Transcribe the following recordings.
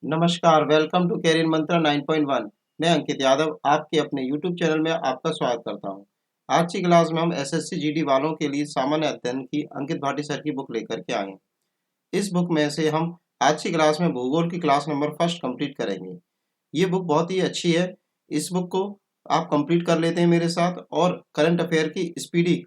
नमस्कार, welcome to career मंत्रा 9.1। मैं अंकित यादव आपके अपने यूट्यूब चैनल में आपका स्वागत करता हूं। आज की क्लास में हम एसएससी जीडी वालों के लिए सामान्य अध्ययन की अंकित भाटी सर की बुक लेकर के आए हैं। इस बुक में से हम आज की क्लास में भूगोल की क्लास नंबर फर्स्ट कंप्लीट करेंगे। ये बुक बहुत ही अच्छी है। इस बुक को आप कंप्लीट कर लेते हैं मेरे साथ और करंट अफेयर की स्पीडी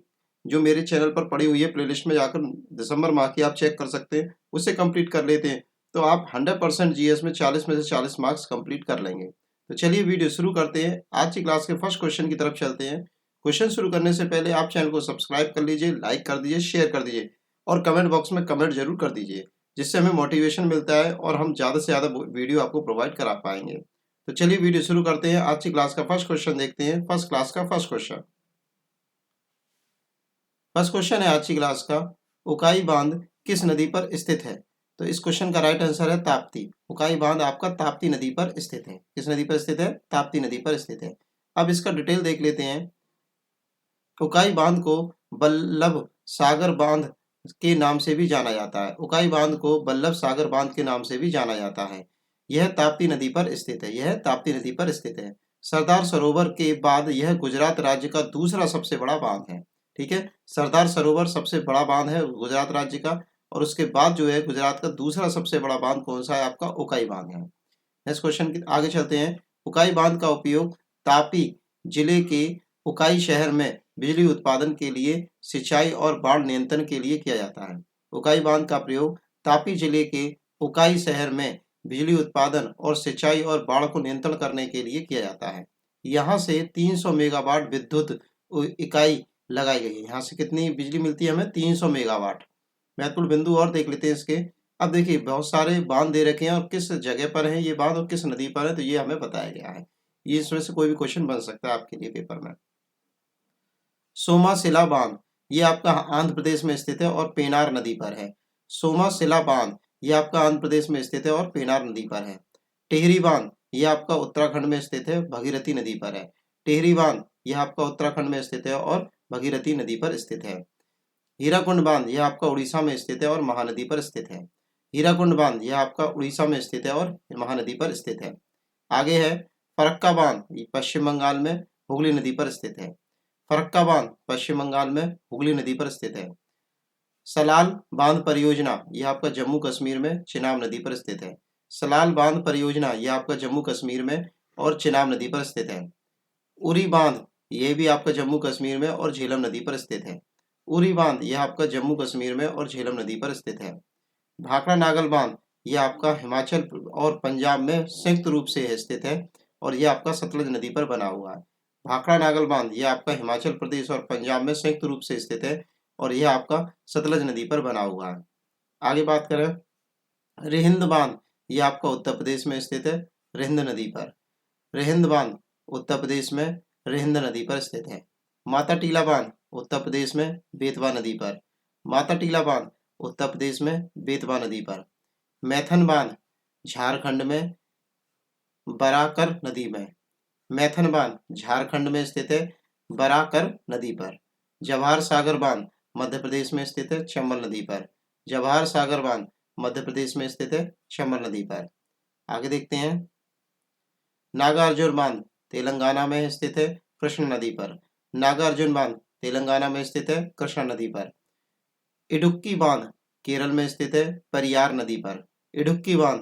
जो मेरे चैनल पर पड़ी हुई है प्लेलिस्ट में जाकर दिसंबर माह की आप चेक कर सकते हैं, उसे कंप्लीट कर लेते हैं तो आप 100% जीएस में 40 में से 40 मार्क्स कंप्लीट कर लेंगे। तो चलिए वीडियो शुरू करते हैं। आज की क्लास के फर्स्ट क्वेश्चन की तरफ चलते हैं। क्वेश्चन शुरू करने से पहले आप चैनल को सब्सक्राइब कर लीजिए, लाइक कर दीजिए, शेयर कर दीजिए और कमेंट बॉक्स में कमेंट जरूर कर दीजिए, जिससे हमें मोटिवेशन मिलता है और हम ज़्यादा से ज़्यादा वीडियो आपको प्रोवाइड करा पाएंगे। तो चलिए वीडियो शुरू करते हैं। आज की क्लास का फर्स्ट क्वेश्चन देखते हैं। फर्स्ट क्लास का फर्स्ट क्वेश्चन है आज की क्लास का, उकाई बांध किस नदी पर स्थित है? तो इस क्वेश्चन का राइट आंसर है ताप्ती। उकाई बांध आपका ताप्ती नदी पर स्थित है। किस नदी पर स्थित है? ताप्ती नदी पर स्थित है। अब इसका डिटेल देख लेते हैं। उकाई बांध को बल्लभ सागर बांध के नाम से भी जाना जाता है। उकाई बांध को बल्लभ सागर बांध के नाम से भी जाना जाता है। यह ताप्ती नदी पर स्थित है। यह ताप्ती नदी पर स्थित है। सरदार सरोवर के बाद यह गुजरात राज्य का दूसरा सबसे बड़ा बांध है। ठीक है, सरदार सरोवर सबसे बड़ा बांध है गुजरात राज्य का, और उसके बाद जो है गुजरात का दूसरा सबसे बड़ा बांध कौन सा है? आपका उकाई बांध है। नेक्स्ट क्वेश्चन की आगे चलते हैं। उकाई बांध का उपयोग तापी जिले के उकाई शहर में बिजली उत्पादन के लिए, सिंचाई और बाढ़ नियंत्रण के लिए किया जाता है। उकाई बांध का प्रयोग तापी जिले के उकाई शहर में बिजली उत्पादन और सिंचाई और बाढ़ को नियंत्रण करने के लिए किया जाता है। यहाँ से 300 मेगावाट विद्युत इकाई लगाई गई है। यहाँ से कितनी बिजली मिलती है हमें? 300 मेगावाट। महत्वपूर्ण बिंदु और देख लेते हैं इसके। अब देखिए बहुत सारे बांध दे रखे हैं और किस जगह पर है ये बांध और किस नदी पर है, तो ये हमें बताया गया है। ये इसमें से कोई भी क्वेश्चन बन सकता है आपके लिए पेपर में। सोमाशिला बांध ये आपका आंध्र प्रदेश में स्थित है और पेनार नदी पर है। सोमाशिला बांध ये आपका आंध्र प्रदेश में स्थित है और पेनार नदी पर है। टिहरी बांध ये आपका उत्तराखंड में स्थित है, भगीरथी नदी पर है। टिहरी बांध यह आपका उत्तराखंड में स्थित है और भगीरथी नदी पर स्थित है। हीराकुंड बांध यह आपका उड़ीसा में स्थित है और महानदी पर स्थित है। हीराकुंड बांध यह आपका उड़ीसा में स्थित है और महानदी पर स्थित है। आगे है फरक्का बांध, ये पश्चिम बंगाल में हुगली नदी पर स्थित है। फरक्का बांध पश्चिम बंगाल में हुगली नदी पर स्थित है। सलाल बांध परियोजना यह आपका जम्मू कश्मीर में चिनाब नदी पर स्थित है। सलाल बांध परियोजना यह आपका जम्मू कश्मीर में और चिनाब नदी पर स्थित है। उरी बांध यह भी आपका जम्मू कश्मीर में और झेलम नदी पर स्थित है। उरी बांध यह आपका जम्मू कश्मीर में और झेलम नदी पर स्थित है। भाखड़ा नागल बांध यह आपका हिमाचल और पंजाब में संयुक्त रूप से स्थित है और यह आपका सतलज नदी पर बना हुआ है। भाखड़ा नागल बांध यह आपका हिमाचल प्रदेश और पंजाब में संयुक्त रूप से स्थित है और यह आपका सतलज नदी पर बना हुआ है। आगे बात करें, रिहिंद बांध यह आपका उत्तर प्रदेश में स्थित है, रिहिंद नदी पर। रिहिंद बांध उत्तर प्रदेश में रिहिंद नदी पर स्थित है। माता टीला बांध उत्तर प्रदेश में बेतवा नदी पर। माता टीला बांध उत्तर प्रदेश में बेतवा नदी पर। मैथन बांध झारखंड में बराकर नदी में। मैथन बांध झारखंड में स्थित है, बराकर नदी पर। जवाहर सागर बांध मध्य प्रदेश में स्थित है, चंबल नदी पर। जवाहर सागर बांध मध्य प्रदेश में स्थित है, चंबल नदी पर। आगे देखते हैं, नागार्जुन बांध तेलंगाना में स्थित है, कृष्ण नदी पर। नागार्जुन बांध तेलंगाना में स्थित है, कृष्णा नदी पर। इडुक्की बांध केरल में स्थित है, परियार नदी पर। इडुक्की बांध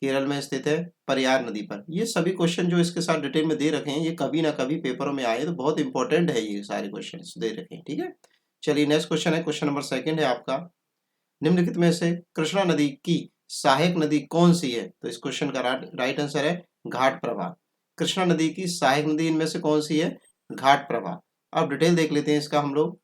केरल में स्थित है, परियार नदी पर। ये सभी क्वेश्चन जो इसके साथ डिटेल में दे रखे हैं ये कभी ना कभी पेपरों में आए, तो बहुत इंपॉर्टेंट है ये सारे क्वेश्चन दे रखे हैं। ठीक है, चलिए नेक्स्ट क्वेश्चन है, क्वेश्चन नंबर सेकंड है आपका। निम्नलिखित में से कृष्णा नदी की सहायक नदी कौन सी है? तो इस क्वेश्चन का राइट आंसर है घाट प्रभा। कृष्णा नदी की सहायक नदी इनमें से कौन सी है? घाट प्रभा। अब डिटेल देख लेते हैं इसका हम लोग।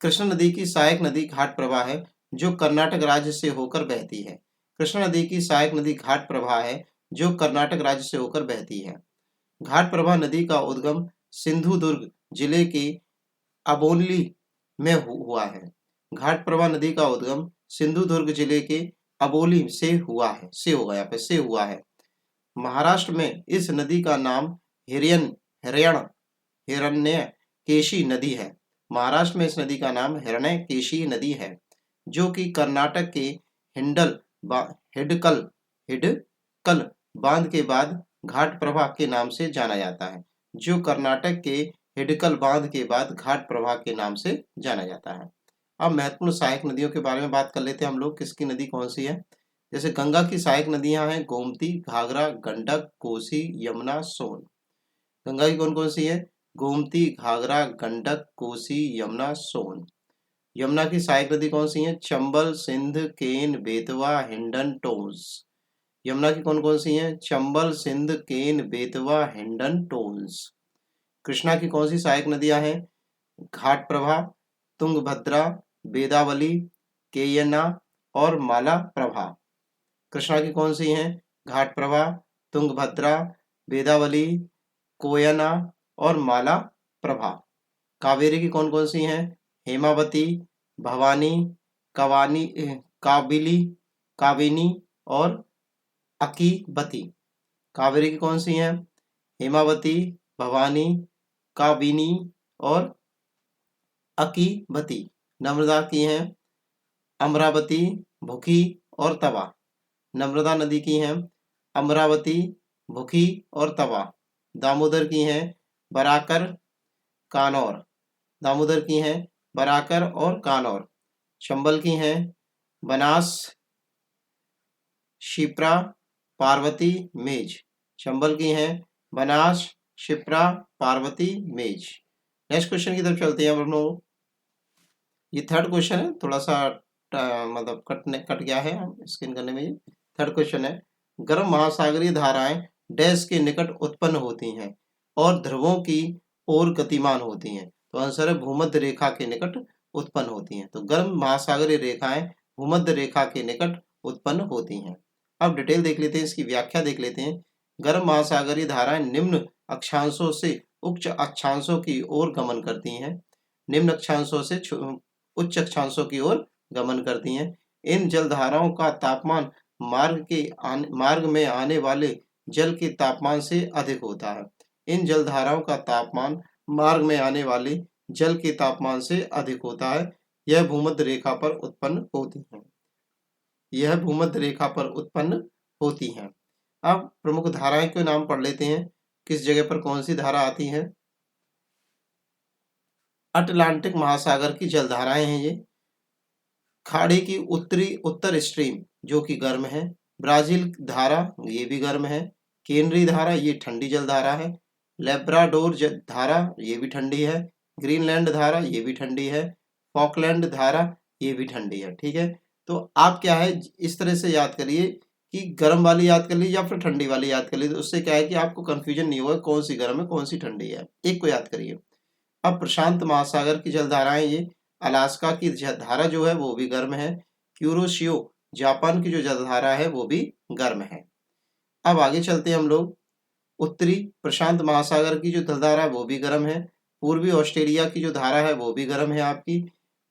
कृष्णा नदी की सहायक नदी घाट प्रभा है जो कर्नाटक राज्य से होकर बहती है। कृष्णा नदी की सहायक नदी घाट प्रभा है जो कर्नाटक राज्य से होकर बहती है। घाट प्रभा नदी का उद्गम सिंधुदुर्ग जिले के अबोली में हुआ है। घाट प्रभा नदी का उद्गम सिंधुदुर्ग जिले के अबोली से हुआ है, से होगा यहाँ पे, से हुआ है। महाराष्ट्र में इस नदी का नाम हिरण्यकेशी नदी है। महाराष्ट्र में इस नदी का नाम हिरण्यकेशी नदी है, जो कि कर्नाटक के हिंडल हिडकल हिडकल बांध के बाद घाट प्रभा के नाम से जाना जाता है, जो कर्नाटक के हिडकल बांध के बाद घाट प्रभा के नाम से जाना जाता है। अब महत्वपूर्ण सहायक नदियों के बारे में बात कर लेते हैं हम लोग, किसकी नदी कौन सी है। जैसे गंगा की सहायक नदियां हैं गोमती, घाघरा, गंडक, कोसी, यमुना, सोन। गंगा की कौन कौन सी है? गोमती, घाघरा, गंडक, कोसी, यमुना, सोन। यमुना की सहायक नदी कौन सी है? चंबल, सिंध, केन, बेतवा, हिंडन, टोंस। यमुना की कौन कौन सी है? चंबल, सिंध, केन, बेतवा, हिंडन, टोंस। कृष्णा की कौन सी सहायक नदियां हैं? घाट प्रभा, तुंगभद्रा, वेदावली, केयना और माला प्रभा। कृष्णा की कौन सी हैं? घाट प्रभा, तुंगभद्रा, वेदावली, कोयना और माला प्रभा। कावेरी की कौन कौन सी हैं? हेमावती, भवानी, कवानी, काबिली, काबिनी और अकीबती। कावेरी की कौन सी हैं? हेमावती, भवानी, काबिनी और अकीबती। नर्मदा की हैं अमरावती, भुखी और तवा। नर्मदा नदी की हैं अमरावती, भुखी और तवा। दामोदर की हैं बराकर, कानौर। दामोदर की हैं बराकर और कानौर। चंबल की हैं बनास, शिप्रा, पार्वती, मेज। चंबल की हैं बनास, शिप्रा, पार्वती, मेज। नेक्स्ट क्वेश्चन की तरफ चलते हैं हम लोग। ये थर्ड क्वेश्चन है, थोड़ा सा मतलब कट गया है स्क्रीन करने में। ये थर्ड क्वेश्चन है, गर्म महासागरीय धाराएं डैश के निकट उत्पन्न होती हैं और ध्रुवों की ओर गतिमान होती हैं। तो आंसर है भूमध्य रेखा के निकट उत्पन्न होती हैं। तो गर्म महासागरीय रेखाएं भूमध्य रेखा के निकट उत्पन्न होती हैं। अब डिटेल देख लेते हैं, इसकी व्याख्या देख लेते हैं। गर्म महासागरीय धाराएं निम्न अक्षांशों से उच्च अक्षांशों की ओर गमन करती हैं। निम्न अक्षांशों से उच्च अक्षांशों की ओर गमन करती हैं। इन जलधाराओं का तापमान मार्ग में आने वाले जल के तापमान से अधिक होता है। इन जलधाराओं का तापमान मार्ग में आने वाले जल के तापमान से अधिक होता है। यह भूमध्य रेखा पर उत्पन्न होती हैं। यह भूमध्य रेखा पर उत्पन्न होती हैं। अब प्रमुख धाराएं के नाम पढ़ लेते हैं, किस जगह पर कौन सी धारा आती है। अटलांटिक महासागर की जलधाराएं हैं ये। खाड़ी की उत्तर स्ट्रीम जो कि गर्म है। ब्राजील धारा ये भी गर्म है। केनरी धारा ये ठंडी जलधारा है। लेब्राडोर धारा ये भी ठंडी है। ग्रीनलैंड धारा ये भी ठंडी है। फॉकलैंड धारा ये भी ठंडी है। ठीक है, तो आप क्या है इस तरह से याद करिए कि गर्म वाली याद कर लीजिए या फिर ठंडी वाली याद कर लीजिए। उससे क्या है कि आपको कंफ्यूजन नहीं होगा कौन सी गर्म है कौन सी ठंडी है, एक को याद करिए। अब प्रशांत महासागर की जलधाराएं ये। अलास्का की धारा जो है वो भी गर्म है। क्यूरोशियो जापान की जो जलधारा है वो भी गर्म है। अब आगे चलते हैं हम लोग। उत्तरी प्रशांत महासागर की जो जलधारा है वो भी गर्म है। पूर्वी ऑस्ट्रेलिया की जो धारा है वो भी गर्म है आपकी।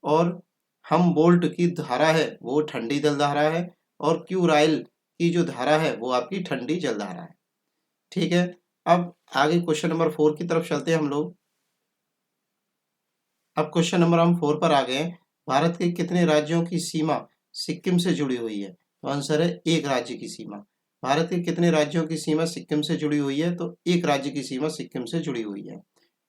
और हमबोल्ट की धारा है वो ठंडी जलधारा है। और क्यूराइल की जो धारा है वो आपकी ठंडी जलधारा है। ठीक है, अब आगे क्वेश्चन नंबर 4 की तरफ चलते हैं हम लोग। अब क्वेश्चन नंबर हम 4 पर आ गए। भारत के कितने राज्यों की सीमा सिक्किम से जुड़ी हुई है? तो आंसर है एक राज्य की सीमा। भारत के कितने राज्यों की सीमा सिक्किम से जुड़ी हुई है? तो एक राज्य की सीमा सिक्किम से जुड़ी हुई है।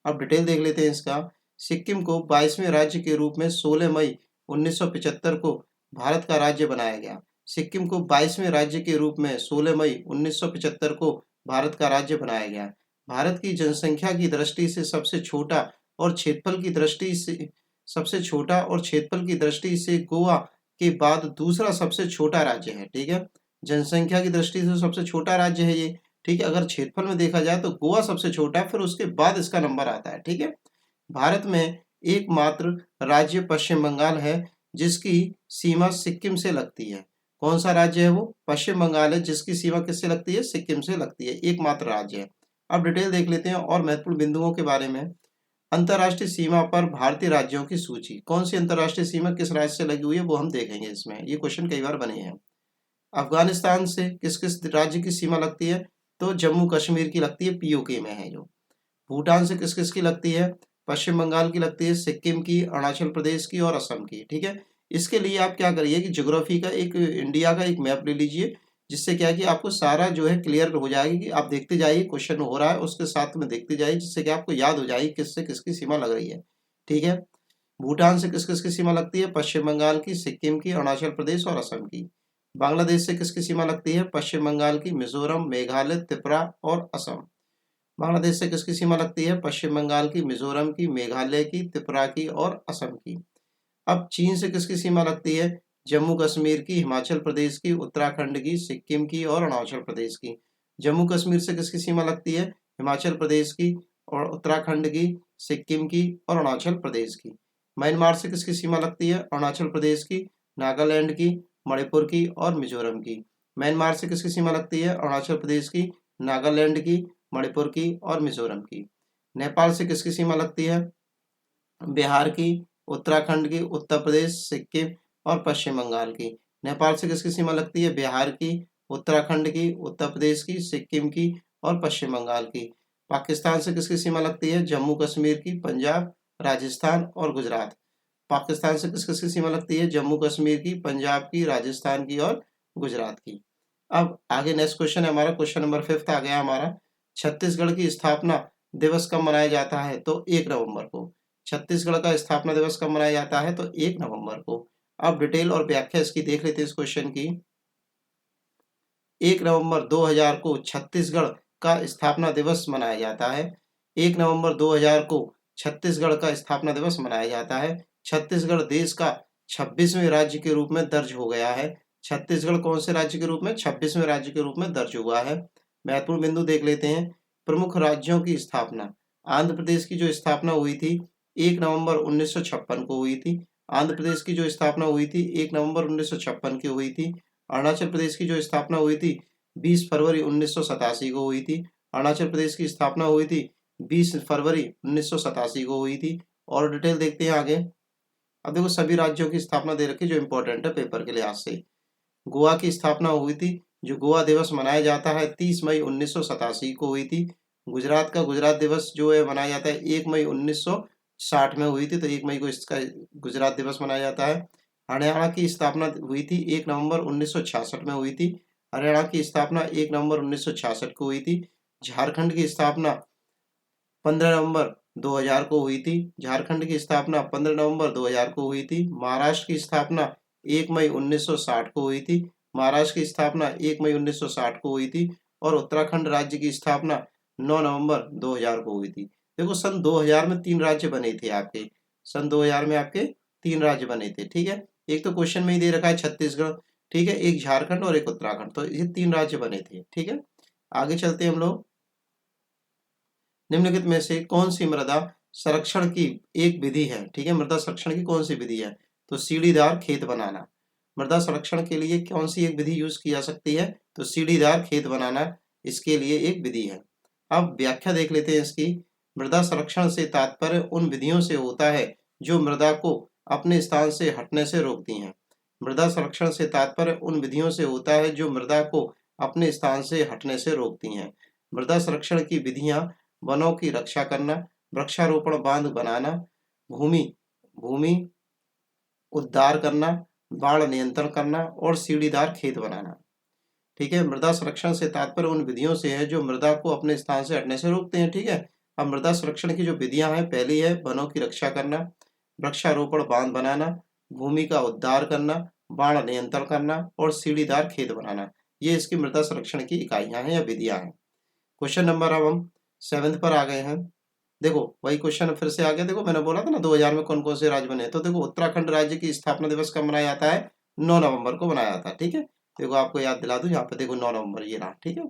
अब डिटेल देख लेते हैं इसका। सिक्किम को 22वें राज्य के रूप में 16 मई 1975 को भारत का राज्य बनाया गया। सिक्किम को 22वें राज्य के रूप में 16 मई 1975 को भारत का राज्य बनाया गया। भारत की जनसंख्या की दृष्टि से सबसे छोटा और क्षेत्रफल की दृष्टि से गोवा के बाद दूसरा सबसे छोटा राज्य है। ठीक है, जनसंख्या की दृष्टि से सबसे छोटा राज्य है ये। ठीक है, अगर क्षेत्रफल में देखा जाए तो गोवा सबसे छोटा है, फिर उसके बाद इसका नंबर आता है। ठीक है, भारत में एकमात्र राज्य पश्चिम बंगाल है जिसकी सीमा सिक्किम से लगती है। कौन सा राज्य है वो? पश्चिम बंगाल है जिसकी सीमा किससे लगती है? सिक्किम से लगती है, एकमात्र राज्य है। अब डिटेल देख लेते हैं और महत्वपूर्ण बिंदुओं के बारे में। अंतर्राष्ट्रीय सीमा पर भारतीय राज्यों की सूची। कौन सी अंतर्राष्ट्रीय सीमा किस राज्य से लगी हुई है वो हम देखेंगे इसमें, ये क्वेश्चन कई बार बने हैं। अफगानिस्तान से किस किस राज्य की सीमा लगती है? तो जम्मू कश्मीर की लगती है, पीओके में है जो। भूटान से किस किस की लगती है? पश्चिम बंगाल की लगती है, सिक्किम की, अरुणाचल प्रदेश की और असम की। ठीक है, इसके लिए आप क्या करिए कि ज्योग्राफी का एक इंडिया का एक मैप ले लीजिए, जिससे क्या है कि आपको सारा जो है क्लियर हो जाएगी कि आप देखते जाइए क्वेश्चन हो रहा है उसके साथ में देखते जाइए, जिससे कि आपको याद हो जाएगी किससे किसकी सीमा लग रही है। ठीक है, भूटान से किस किस की सीमा लगती है? पश्चिम बंगाल की, सिक्किम की, अरुणाचल प्रदेश और असम की। बांग्लादेश से किसकी सीमा लगती है? पश्चिम बंगाल की, मिजोरम, मेघालय, त्रिपुरा और असम। बांग्लादेश से किसकी सीमा लगती है? पश्चिम बंगाल की, मिजोरम की, मेघालय की, त्रिपुरा की और असम की। अब चीन से किसकी सीमा लगती है? जम्मू कश्मीर की, हिमाचल प्रदेश की, उत्तराखंड की, सिक्किम की और अरुणाचल प्रदेश की। जम्मू कश्मीर से किसकी सीमा लगती है? हिमाचल प्रदेश की और उत्तराखंड की, सिक्किम की और अरुणाचल प्रदेश की। म्यांमार से किसकी सीमा लगती है? अरुणाचल प्रदेश की, नागालैंड की, मणिपुर की और मिजोरम की। म्यांमार से किसकी सीमा लगती है? अरुणाचल प्रदेश की, नागालैंड की, मणिपुर की और मिजोरम की। नेपाल से किसकी सीमा लगती है? बिहार की, उत्तराखंड की, उत्तर प्रदेश, सिक्किम और पश्चिम बंगाल की। नेपाल से किसकी सीमा लगती है? बिहार की, उत्तराखंड की, उत्तर प्रदेश की, सिक्किम की और पश्चिम बंगाल की। पाकिस्तान से किसकी सीमा लगती है? जम्मू कश्मीर की, पंजाब, राजस्थान और गुजरात। पाकिस्तान से किस किसकी सीमा लगती है? जम्मू कश्मीर की, पंजाब की, राजस्थान की और गुजरात की। अब आगे नेक्स्ट क्वेश्चन है हमारा, क्वेश्चन नंबर 5 आ गया हमारा। छत्तीसगढ़ की स्थापना दिवस कब मनाया जाता है? तो 1 नवंबर को। छत्तीसगढ़ का स्थापना दिवस कब मनाया जाता है? तो 1 नवंबर को। अब डिटेल और व्याख्या इसकी देख लेते हैं इस क्वेश्चन की। 1 नवंबर 2000 को छत्तीसगढ़ का स्थापना दिवस मनाया जाता है। 1 नवंबर 2000 को छत्तीसगढ़ का स्थापना दिवस मनाया जाता है। छत्तीसगढ़ देश का 26वें राज्य के रूप में दर्ज हो गया है। छत्तीसगढ़ कौन से राज्य के रूप में? 26वें राज्य के रूप में दर्ज हुआ है। महत्वपूर्ण बिंदु देख लेते हैं। प्रमुख राज्यों की स्थापना। आंध्र प्रदेश की जो स्थापना हुई थी 1 नवंबर 1956 को हुई थी। आंध्र प्रदेश की जो स्थापना हुई थी 1 नवंबर 1956 की हुई थी। अरुणाचल प्रदेश की जो स्थापना हुई थी 20 फरवरी 1987 को हुई थी। अरुणाचल प्रदेश की स्थापना हुई थी 20 फरवरी 1987 को हुई थी। और डिटेल देखते हैं आगे। अब देखो सभी राज्यों की स्थापना दे रखी जो इंपॉर्टेंट है पेपर के लिहाज से। गोवा की स्थापना हुई थी, जो गोवा दिवस मनाया जाता है 30 मई 1987 को हुई थी। गुजरात का गुजरात दिवस जो है मनाया जाता है 1 मई 1960 में हुई थी, तो 1 मई को इसका गुजरात दिवस मनाया जाता है। हरियाणा की स्थापना हुई थी 1 नवंबर 1966 में हुई थी। हरियाणा की स्थापना 1 नवंबर 1966 को हुई थी। झारखंड की स्थापना 15 नवंबर 2000 को हुई थी। झारखंड की स्थापना 15 नवंबर 2000 को हुई थी। महाराष्ट्र की स्थापना 1 मई 1960 को हुई थी। महाराष्ट्र की स्थापना 1 मई 1960 को हुई थी। और उत्तराखंड राज्य की स्थापना 9 नवंबर 2000 को हुई थी। देखो सन 2000 में 3 राज्य बने थे आपके। सन 2000 में आपके 3 राज्य बने थे। ठीक है, एक तो क्वेश्चन में ही दे रखा है छत्तीसगढ़, ठीक है, एक झारखंड और एक उत्तराखंड, तो ये 3 राज्य बने थे। ठीक है, आगे चलते हैं हम लोग। निम्नलिखित में से कौन सी मृदा संरक्षण की एक विधि है? ठीक है, मृदा संरक्षण की कौन सी विधि है? तो सीढ़ीदार खेत बनाना। मृदा संरक्षण के लिए कौन सी एक विधि यूज की जा सकती है? तो सीढ़ीदार खेत बनाना इसके लिए एक विधि है। अब व्याख्या देख लेते हैं इसकी। मृदा संरक्षण से तात्पर्य उन विधियों से होता है जो मृदा को अपने स्थान से हटने से रोकती हैं। मृदा संरक्षण से तात्पर्य उन विधियों से होता है जो मृदा को अपने स्थान से हटने से रोकती हैं। मृदा संरक्षण की विधियां वनों की रक्षा करना, वृक्षारोपण बांध बनाना, भूमि भूमि उद्धार करना, बाढ़ नियंत्रण करना और सीढ़ीदार खेत बनाना। ठीक है, मृदा संरक्षण से तात्पर्य उन विधियों से है जो मृदा को अपने स्थान से हटने से रोकते हैं। ठीक है, अब मृदा संरक्षण की जो विधियां हैं, पहली है वनों की रक्षा करना, वृक्षारोपण बांध बनाना, भूमि का उद्धार करना, बाढ़ नियंत्रण करना और सीढ़ीदार खेत बनाना। ये इसकी मृदा संरक्षण की इकाइयां हैं या विधियां हैं। क्वेश्चन नंबर अब हम 7th पर आ गए हैं। देखो वही क्वेश्चन फिर से आ गया। देखो मैंने बोला था ना 2000 में कौन कौन से राज्य बने, तो देखो उत्तराखंड राज्य की स्थापना दिवस कब मनाया जाता है? 9 नवंबर को मनाया जाता है। ठीक है, देखो आपको याद दिला दूं, यहाँ पे देखो 9 नवंबर ये रहा। ठीक है,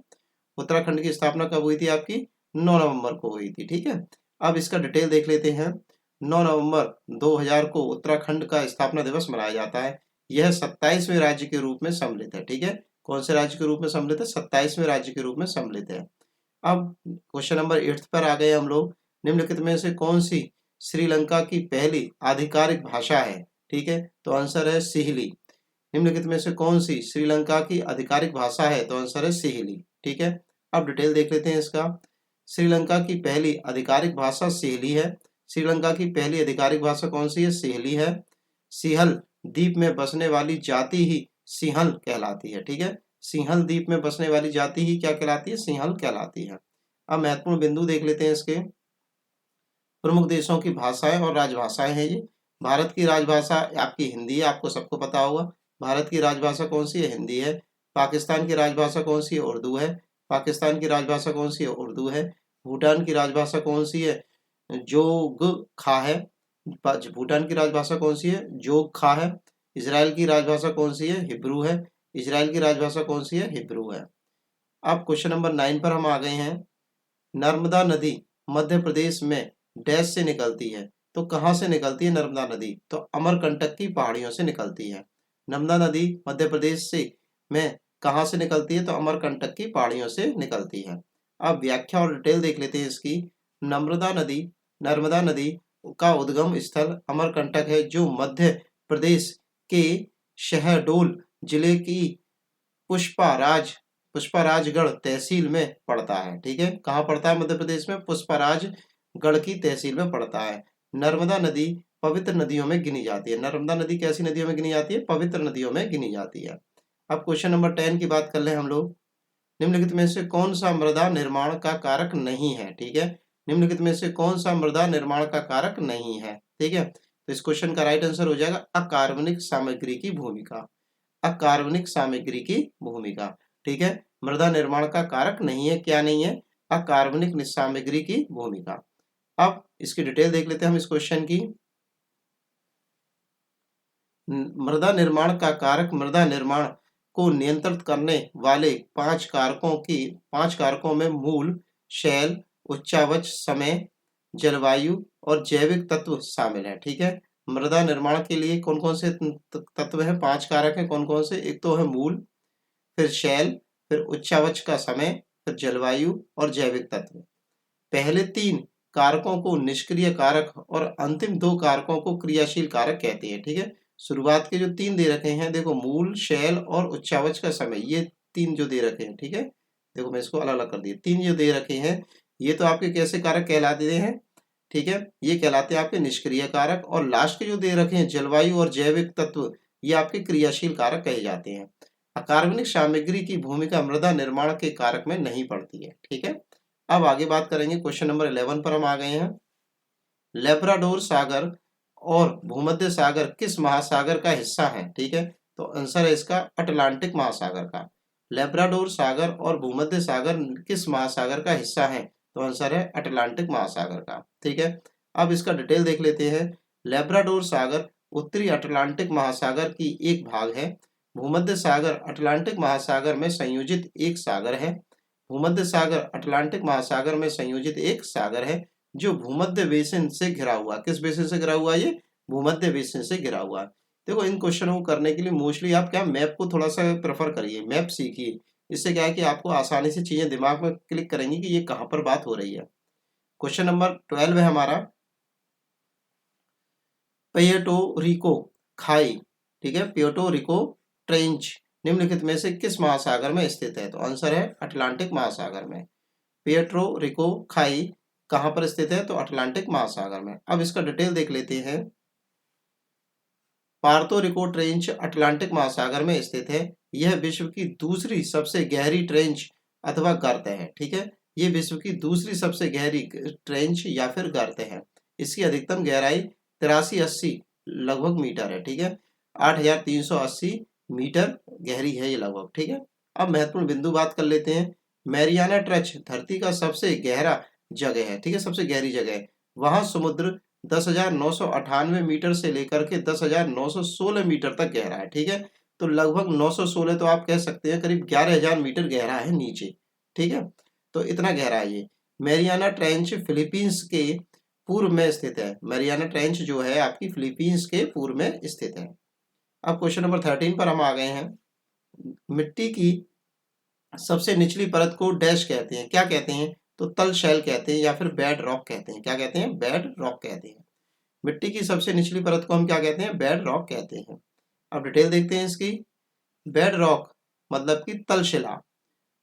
उत्तराखंड की स्थापना कब हुई थी आपकी? 9 नवंबर को हुई थी। ठीक है, अब इसका डिटेल देख लेते हैं। 9 नवंबर 2000 को उत्तराखंड का स्थापना दिवस मनाया जाता है। यह 27वें राज्य के रूप में सम्मिलित है। ठीक है, कौन से राज्य के रूप में सम्मिलित है? 27वें राज्य के रूप में सम्मिलित है। अब क्वेश्चन नंबर 8 पर आ गए हम लोग। निम्नलिखित में से कौन सी श्रीलंका की पहली आधिकारिक भाषा है? ठीक है, तो आंसर है सिहली। निम्नलिखित में से कौन सी श्रीलंका की आधिकारिक भाषा है? तो आंसर है सिहली। ठीक है, अब डिटेल देख लेते हैं इसका। श्रीलंका की पहली आधिकारिक भाषा सिहली है। श्रीलंका की पहली आधिकारिक भाषा कौन सी है? सिहली है। सिहल द्वीप में बसने वाली जाति ही सिंहल कहलाती है। ठीक है, सिंहल द्वीप में बसने वाली जाति ही क्या कहलाती है? सिंहल कहलाती है। अब महत्वपूर्ण बिंदु देख लेते हैं इसके। प्रमुख देशों की भाषाएं और राजभाषाएं हैं ये। भारत की राजभाषा आपकी हिंदी है, आपको सबको पता होगा। भारत की राजभाषा कौन सी है? हिंदी है। पाकिस्तान की राजभाषा कौन सी है? उर्दू है। पाकिस्तान की राजभाषा कौन सी है? उर्दू है। भूटान की राजभाषा कौन सी है? जोगखा है। भूटान की राजभाषा कौन सी है? जोगखा है। इजराइल की राजभाषा कौन सी है? हिब्रू है। इजराइल की राजभाषा कौन सी है? हिब्रू है। अब क्वेश्चन नंबर 9 पर हम आ गए हैं। नर्मदा नदी मध्य प्रदेश में डैश से निकलती है। तो कहाँ से निकलती है नर्मदा नदी? तो अमरकंटक की पहाड़ियों से निकलती है। नर्मदा नदी मध्य प्रदेश से में कहाँ से निकलती है? तो अमरकंटक की पहाड़ियों से निकलती है। अब व्याख्या और डिटेल देख लेते हैं इसकी। नर्मदा नदी का उद्गम स्थल अमरकंटक है, जो मध्य प्रदेश के शहडोल जिले की पुष्पराजगढ़ तहसील में पड़ता है। ठीक है, कहाँ पड़ता है? मध्य प्रदेश में पुष्पराजगढ़ की तहसील में पड़ता है। नर्मदा नदी पवित्र नदियों में गिनी जाती है। नर्मदा नदी कैसी नदियों में गिनी जाती है? पवित्र नदियों में गिनी जाती है। अब क्वेश्चन नंबर 10 की बात कर ले हम लोग। निम्नलिखित में से कौन सा मृदा निर्माण का कारक नहीं है? ठीक है, निम्नलिखित में से कौन सा मृदा निर्माण का कारक नहीं है? ठीक है, तो इस क्वेश्चन का राइट आंसर हो जाएगा अकार्बनिक सामग्री की भूमिका। अकार्बनिक सामग्री की भूमिका। ठीक है, मृदा निर्माण का कारक नहीं है। क्या नहीं है? अकार्बनिक सामग्री की भूमिका। अब इसकी डिटेल देख लेते हैं हम इस क्वेश्चन की। मृदा निर्माण का कारक मृदा निर्माण को नियंत्रित करने वाले पांच कारकों में मूल, शैल, उच्चावच, समय, जलवायु और जैविक तत्व शामिल है। ठीक है, मृदा निर्माण के लिए कौन कौन से तत्व हैं? 5 कारक हैं। कौन कौन से? एक तो है मूल, फिर शैल, फिर उच्चावच का समय, फिर जलवायु और जैविक तत्व। पहले 3 कारकों को निष्क्रिय कारक और अंतिम 2 कारकों को क्रियाशील कारक कहते हैं। ठीक है, शुरुआत के जो 3 दे रखे हैं, देखो मूल, शैल और उच्चावच का समय, ये 3 जो दे रखे हैं। ठीक है, देखो मैं इसको अलग अलग कर दिया। 3 जो दे रखे हैं ये तो आपके कैसे कारक कहलाते हैं? ठीक है, ये कहलाते हैं आपके निष्क्रिय कारक। और लास्ट के जो दे रखे हैं जलवायु और जैविक तत्व, ये आपके क्रियाशील कारक कहे जाते हैं। अकार्बनिक सामग्री की भूमिका मृदा निर्माण के कारक में नहीं पड़ती है। ठीक है, अब आगे बात करेंगे। क्वेश्चन नंबर 11 पर हम आ गए हैं। लेब्राडोर सागर और भूमध्य सागर किस महासागर का हिस्सा है? ठीक है, तो आंसर है इसका अटलांटिक महासागर का। लेब्राडोर सागर और भूमध्य सागर किस महासागर का हिस्सा है? तो आंसर है अटलांटिक महासागर का। ठीक है, अब इसका डिटेल देख लेते हैं। लेब्राडोर सागर उत्तरी अटलांटिक महासागर की एक भाग है। भूमध्य सागर अटलांटिक महासागर में संयोजित एक सागर है। भूमध्य सागर अटलांटिक महासागर में संयोजित एक सागर है, जो भूमध्य बेसिन से घिरा हुआ। किस बेसिन से घिरा हुआ? ये भूमध्य बेसिन से घिरा हुआ। देखो, इन क्वेश्चनों को करने के लिए मोस्टली आप क्या मैप को थोड़ा सा प्रेफर करिए, मैप सीखिए। इससे क्या है कि आपको आसानी से चीजें दिमाग में क्लिक करेंगी कि ये कहाँ पर बात हो रही है। क्वेश्चन नंबर 12 है हमारा, प्यूर्टो रिको खाई। ठीक है, प्यूर्टो रिको ट्रेंच निम्नलिखित में से किस महासागर में स्थित है? तो आंसर है अटलांटिक महासागर में। प्यूर्टो रिको खाई कहाँ पर स्थित है? तो अटलांटिक महासागर में। अब इसका डिटेल देख लेते हैं। पार्तो रिको ट्रेंच अटलांटिक महासागर में स्थित है। यह विश्व की दूसरी सबसे गहरी ट्रेंच अथवा गर्त है। ठीक है, ये विश्व की दूसरी सबसे गहरी ट्रेंच या फिर गर्त है। इसकी अधिकतम गहराई 8380 लगभग मीटर है। ठीक है, 8380 मीटर गहरी है ये लगभग। ठीक है, अब महत्वपूर्ण बिंदु बात कर लेते हैं। मैरियाना ट्रेंच धरती का सबसे गहरा जगह है। ठीक है, सबसे गहरी जगह है। वहां समुद्र 10,998 मीटर से लेकर के 10,916 मीटर तक गहरा है। ठीक है, तो लगभग 916 तो आप कह सकते हैं करीब 11,000 मीटर गहरा है नीचे। ठीक है, तो इतना गहरा है ये। मैरियाना ट्रेंच फिलीपींस के पूर्व में स्थित है। मैरियाना ट्रेंच जो है आपकी फिलीपींस के पूर्व में स्थित है। अब क्वेश्चन नंबर 13 पर हम आ गए हैं। मिट्टी की सबसे निचली परत को डैश कहते हैं। क्या कहते हैं? तो तल शैल कहते हैं या फिर बेड रॉक कहते हैं। क्या कहते हैं? बेड रॉक कहते हैं। मिट्टी की सबसे निचली परत को हम क्या कहते हैं? बेड रॉक कहते हैं। अब डिटेल देखते हैं इसकी। बेड रॉक मतलब कि तलशिला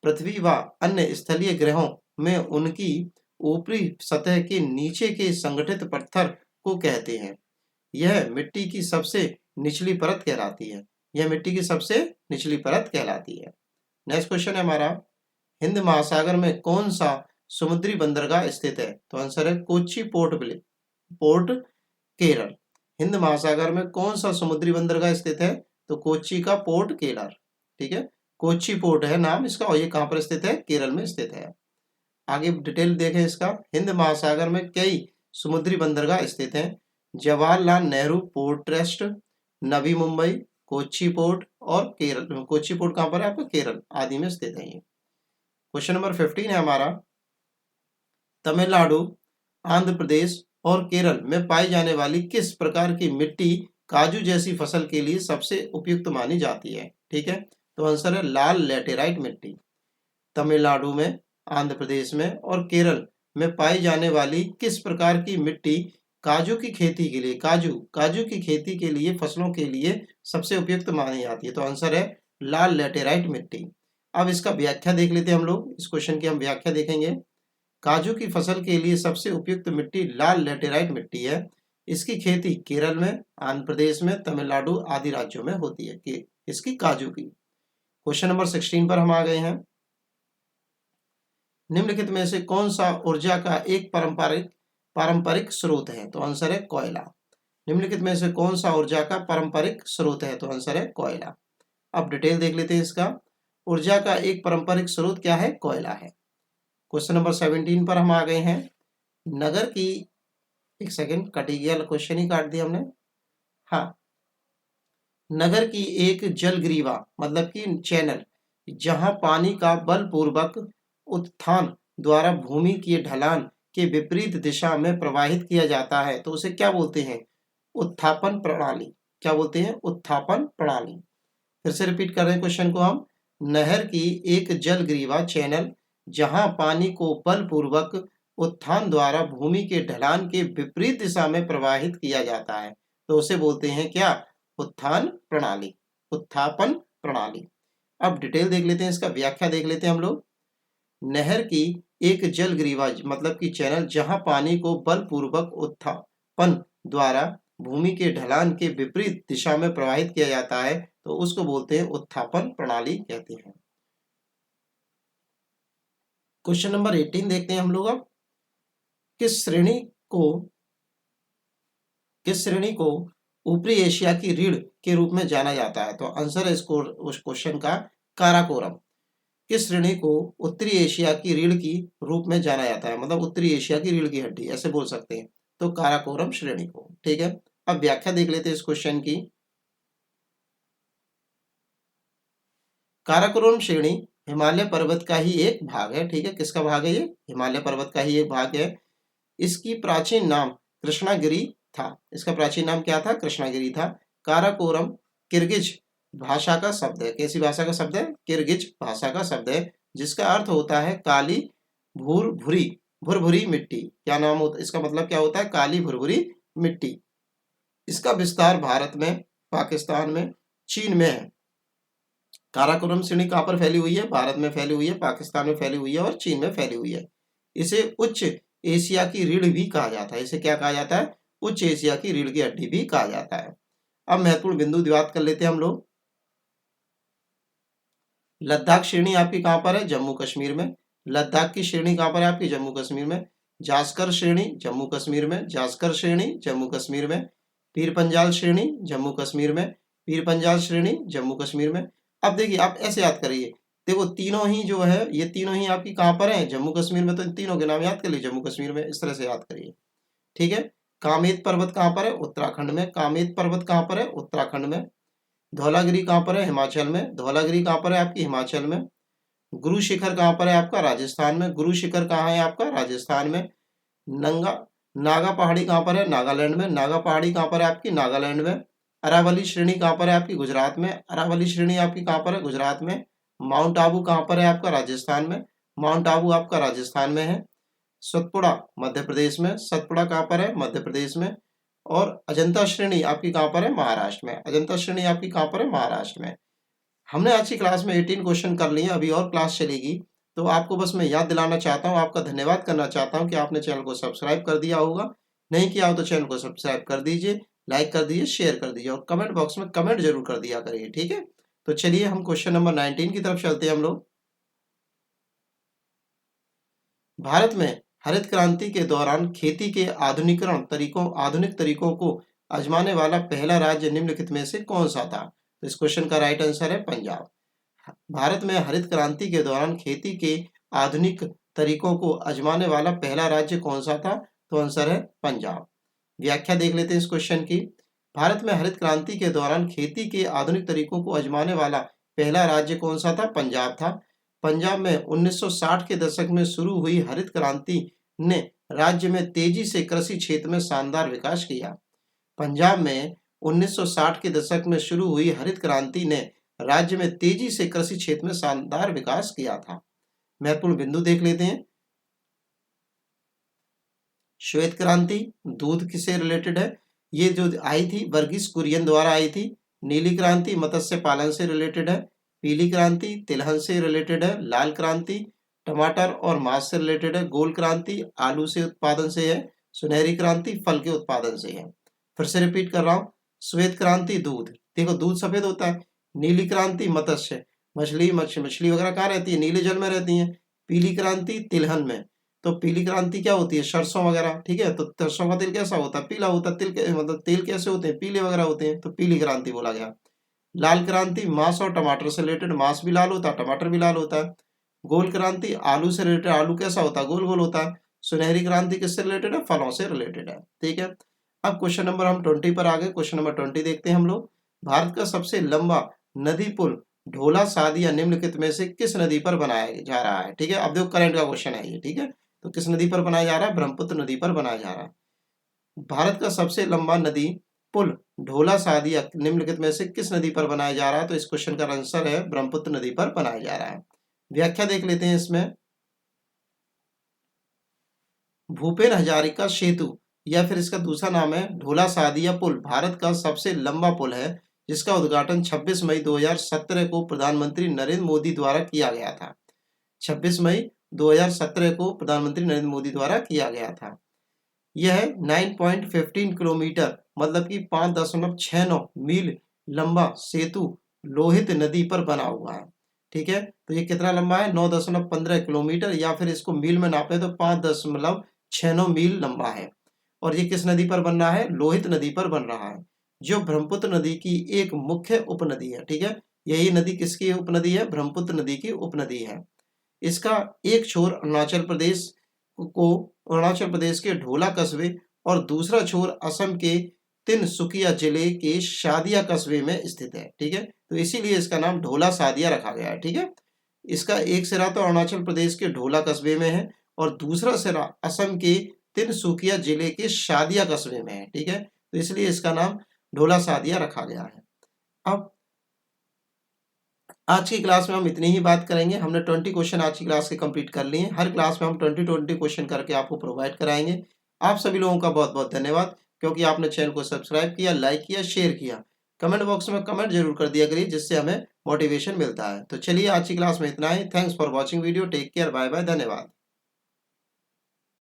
पृथ्वी व अन्य स्थलीय ग्रहों में उनकी ऊपरी सतह के नीचे के संगठित पत्थर को कहते हैं। यह मिट्टी की सबसे निचली परत कहलाती है। यह मिट्टी की सबसे निचली परत कहलाती है। नेक्स्ट क्वेश्चन है हमारा, हिंद महासागर में कौन सा समुद्री बंदरगाह स्थित है? तो आंसर है कोच्चि पोर्ट केरल। हिंद महासागर में कौन सा समुद्री बंदरगाह स्थित है? तो कोच्चि का पोर्ट केरल। ठीक है, कोच्चि पोर्ट है नाम इसका, और ये कहाँ पर स्थित है? केरल में स्थित है। आगे डिटेल देखें इसका। हिंद महासागर में कई समुद्री बंदरगाह स्थित हैं। Jawaharlal Nehru port trust, Navi Mumbai, Kochi port और केरल। कोच्चि पोर्ट कहाँ पर है? आपका केरल आदि में स्थित है ये। क्वेश्चन नंबर 15 है हमारा, तमिलनाडु, आंध्र प्रदेश और केरल में पाई जाने वाली किस प्रकार की मिट्टी काजू जैसी फसल के लिए सबसे उपयुक्त मानी जाती है? ठीक है, तो आंसर है लाल लैटेराइट मिट्टी। तमिलनाडु में, आंध्र प्रदेश में और केरल में पाई जाने वाली किस प्रकार की मिट्टी काजू की खेती के लिए, काजू की खेती के लिए, फसलों के लिए सबसे उपयुक्त मानी जाती है? तो आंसर है लाल लैटेराइट मिट्टी। अब इसका व्याख्या देख लेते हैं हम लोग। इस क्वेश्चन की हम व्याख्या देखेंगे। काजू की फसल के लिए सबसे उपयुक्त मिट्टी लाल लैटेराइट मिट्टी है। इसकी खेती केरल में, आंध्र प्रदेश में, तमिलनाडु आदि राज्यों में होती है कि इसकी काजू की। क्वेश्चन नंबर 16 पर हम आ गए हैं। निम्नलिखित में से कौन सा ऊर्जा का एक पारंपरिक स्रोत है? तो आंसर है कोयला। निम्नलिखित में से कौन सा ऊर्जा का पारंपरिक स्रोत है? तो आंसर है कोयला। अब डिटेल देख लेते हैं इसका। ऊर्जा का एक पारंपरिक स्रोत क्या है? कोयला है। क्वेश्चन नंबर 17 पर हम आ गए हैं। नगर की, एक सेकेंड कट गया, क्वेश्चन ही काट दिया हमने। हाँ, नगर की एक जलग्रीवा मतलब कि चैनल जहां पानी का बलपूर्वक उत्थान द्वारा भूमि की ढलान के विपरीत दिशा में प्रवाहित किया जाता है, तो उसे क्या बोलते हैं? उत्थापन प्रणाली। क्या बोलते हैं? उत्थापन प्रणाली। फिर से रिपीट कर रहे हैं क्वेश्चन को हम। नहर की एक जलग्रीवा चैनल जहां पानी को बलपूर्वक उत्थान द्वारा भूमि के ढलान के विपरीत दिशा में प्रवाहित किया जाता है, तो उसे बोलते हैं क्या? उत्थान प्रणाली, उत्थापन प्रणाली। अब डिटेल देख लेते हैं, इसका व्याख्या देख लेते हैं हम लोग। नहर की एक जलग्रीवा मतलब कि चैनल जहां पानी को बलपूर्वक उत्थापन द्वारा भूमि के ढलान के विपरीत दिशा में प्रवाहित किया जाता है, तो उसको बोलते हैं उत्थापन प्रणाली कहते हैं। क्वेश्चन नंबर 18 देखते हैं हम लोग। अब किस श्रेणी को ऊपरी एशिया की रीढ़ के रूप में जाना जाता है? तो आंसर है इसको उस क्वेश्चन का काराकोरम। किस श्रेणी को उत्तरी एशिया की रीढ़ की रूप में जाना जाता है? मतलब उत्तरी एशिया की रीढ़ की हड्डी ऐसे बोल सकते हैं, तो काराकोरम श्रेणी को। ठीक है, अब व्याख्या देख लेते हैं इस क्वेश्चन की। काराकोरम श्रेणी हिमालय पर्वत का ही एक भाग है। ठीक है, किसका भाग है? ये हिमालय पर्वत का ही एक भाग है। इसकी प्राचीन नाम कृष्णागिरी था। इसका प्राचीन नाम क्या था? कृष्णागिरी था। काराकोरम किर्गिज भाषा का शब्द है। कैसी भाषा का शब्द है? किर्गिज भाषा का शब्द है, जिसका अर्थ होता है काली भुरभुरी मिट्टी। क्या नाम होता है इसका? मतलब क्या होता है? काली भुरभुरी मिट्टी। इसका विस्तार भारत में, पाकिस्तान में, चीन में है। काराकोरम श्रेणी कहाँ पर फैली हुई है? भारत में फैली हुई है, पाकिस्तान में फैली हुई है और चीन में फैली हुई है। इसे उच्च एशिया की रीढ़ भी कहा जाता है। इसे क्या कहा जाता है? उच्च एशिया की रीढ़ की हड्डी भी कहा जाता है। अब महत्वपूर्ण बिंदु बात कर लेते हैं हम लोग। लद्दाख श्रेणी आपकी कहां पर है? जम्मू कश्मीर में। लद्दाख की श्रेणी कहां पर है आपकी? जम्मू कश्मीर में। जास्कर श्रेणी जम्मू कश्मीर में। जास्कर श्रेणी जम्मू कश्मीर में। पीर पंजाल श्रेणी जम्मू कश्मीर में। पीर पंजाल श्रेणी जम्मू कश्मीर में। अब देखिए, आप ऐसे याद करिए, देखो तीनों ही जो है, ये तीनों ही आपकी कहां पर है? जम्मू कश्मीर में। तो इन तीनों के नाम याद कर लीजिए, जम्मू कश्मीर में, इस तरह से याद करिए। ठीक है, कामेत पर्वत कहां पर है? उत्तराखंड में। कामेत पर्वत कहां पर है? उत्तराखंड में। धौलागिरी कहां पर है? हिमाचल में। धौलागिरी कहां पर है आपकी? हिमाचल में। गुरु शिखर कहां पर है आपका? राजस्थान में। गुरु शिखर कहां है आपका? राजस्थान में। नागा पहाड़ी कहां पर है? नागालैंड में। नागा पहाड़ी कहां पर है आपकी? नागालैंड में। अरावली श्रेणी कहां पर है आपकी? गुजरात में। अरावली श्रेणी आपकी कहां पर है? गुजरात में। माउंट आबू कहां पर है आपका? राजस्थान में। माउंट आबू आपका राजस्थान में है। सतपुड़ा मध्य प्रदेश में। सतपुड़ा कहां पर है? मध्य प्रदेश में। और अजंता श्रेणी आपकी कहां पर है? महाराष्ट्र में। अजंता श्रेणी आपकी कहां पर है? महाराष्ट्र में। हमने आज की क्लास में 18 क्वेश्चन कर लिए। अभी और क्लास चलेगी, तो आपको बस मैं याद दिलाना चाहता हूं, आपका धन्यवाद करना चाहता हूं कि आपने चैनल को सब्सक्राइब कर दिया होगा। नहीं किया हो तो चैनल को सब्सक्राइब कर दीजिए, लाइक कर दीजिए, शेयर कर दीजिए और कमेंट बॉक्स में कमेंट जरूर कर दिया करिए, ठीक है। तो चलिए हम क्वेश्चन नंबर 19 की तरफ चलते हैं हम लोग। भारत में हरित क्रांति के दौरान खेती के आधुनिक तरीकों को आजमाने वाला पहला राज्य निम्नलिखित में से कौन सा था? तो इस क्वेश्चन का राइट आंसर है पंजाब। भारत में हरित क्रांति के दौरान खेती के आधुनिक तरीकों को आजमाने वाला पहला राज्य कौन सा था? तो आंसर है पंजाब। व्याख्या देख लेते हैं इस क्वेश्चन की। भारत में हरित क्रांति के दौरान खेती के आधुनिक तरीकों को आजमाने वाला पहला राज्य कौन सा था? पंजाब था। पंजाब में 1960 के दशक में शुरू हुई हरित क्रांति ने राज्य में तेजी से कृषि क्षेत्र में शानदार विकास किया। पंजाब में 1960 के दशक में शुरू हुई हरित क्रांति ने राज्य में तेजी से कृषि क्षेत्र में शानदार विकास किया था। महत्वपूर्ण बिंदु देख लेते हैं। श्वेत क्रांति दूध से रिलेटेड है, ये जो आई थी वर्गीस कुरियन द्वारा आई थी। नीली क्रांति मत्स्य पालन से रिलेटेड है। पीली क्रांति तिलहन से रिलेटेड है। लाल क्रांति टमाटर और मांस से रिलेटेड है। गोल क्रांति आलू से उत्पादन से है। सुनहरी क्रांति फल के उत्पादन से है। फिर से रिपीट कर रहा हूँ। श्वेत क्रांति दूध, देखो दूध सफेद होता है। नीली क्रांति मत्स्य, मछली वगैरह कहाँ रहती है? नीले जल में रहती है। पीली क्रांति तिलहन में, तो पीली क्रांति क्या होती है? सरसों वगैरह, ठीक है। तो सरसों का तेल कैसा होता है? पीला होता है। मतलब तेल कैसे होते हैं? पीले वगैरह होते हैं, तो पीली क्रांति बोला गया। लाल क्रांति मांस और टमाटर से रिलेटेड, मांस भी लाल होता है, टमाटर भी लाल होता है। गोल क्रांति आलू से रिलेटेड, आलू कैसा होता है? गोल गोल होता है। सुनहरी क्रांति किससे रिलेटेड है? फलों से रिलेटेड है, ठीक है। अब क्वेश्चन नंबर हम 20 पर आ गए। क्वेश्चन नंबर 20 देखते हैं हम लोग। भारत का सबसे लंबा नदी पुल ढोला सादिया निम्नलिखित में से किस नदी पर बनाया जा रहा है? ठीक है, अब देखो करंट का क्वेश्चन है ये, ठीक है। तो किस नदी पर बनाया जा रहा है? ब्रह्मपुत्र नदी पर बनाया जा रहा है। भारत का सबसे लंबा नदी पुल ढोला सादिया निम्नलिखित में से किस नदी पर बनाया जा रहा है? तो इस क्वेश्चन का आंसर है ब्रह्मपुत्र नदी पर बनाया जा रहा है। व्याख्या देख लेते हैं इसमें। भूपेन हजारिका सेतु या फिर इसका दूसरा नाम है ढोला सादिया पुल भारत का सबसे लंबा पुल है, जिसका उद्घाटन 26 मई 2017 को प्रधानमंत्री नरेंद्र मोदी द्वारा किया गया था। 26 मई 2017 को प्रधानमंत्री नरेंद्र मोदी द्वारा किया गया था। यह 9.15 किलोमीटर मतलब कि 5.69 मील लंबा सेतु लोहित नदी पर बना हुआ है, ठीक है। तो ये कितना लंबा है? 9.15 किलोमीटर, या फिर इसको मील में नापे तो 5.69 मील लंबा है। और ये किस नदी पर बन रहा है? लोहित नदी पर बन रहा है, जो ब्रह्मपुत्र नदी की एक मुख्य उपनदी है, ठीक है। यही नदी किसकी उपनदी है? ब्रह्मपुत्र नदी की उपनदी है। इसका एक छोर अरुणाचल प्रदेश के ढोला कस्बे और दूसरा छोर असम के तिनसुकिया जिले के शादिया कस्बे में स्थित है, ठीक है। तो इसीलिए इसका नाम ढोला सादिया रखा गया है, ठीक है। इसका एक सिरा तो अरुणाचल प्रदेश के ढोला कस्बे में है और दूसरा सिरा असम के तिनसुकिया जिले के शादिया कस्बे में है, ठीक है। तो इसलिए इसका नाम ढोला सादिया रखा गया है। अब आज की क्लास में हम इतनी ही बात करेंगे। हमने 20 क्वेश्चन आज की क्लास के कंप्लीट कर लिए। हर क्लास में हम 20 क्वेश्चन करके आपको प्रोवाइड कराएंगे। आप सभी लोगों का बहुत बहुत धन्यवाद, क्योंकि आपने चैनल को सब्सक्राइब किया, लाइक किया, शेयर किया। कमेंट बॉक्स में कमेंट जरूर कर दिया करिए, जिससे हमें मोटिवेशन मिलता है। तो चलिए आज की क्लास में इतना ही। Thanks for watching video. Take care, bye bye, धन्यवाद।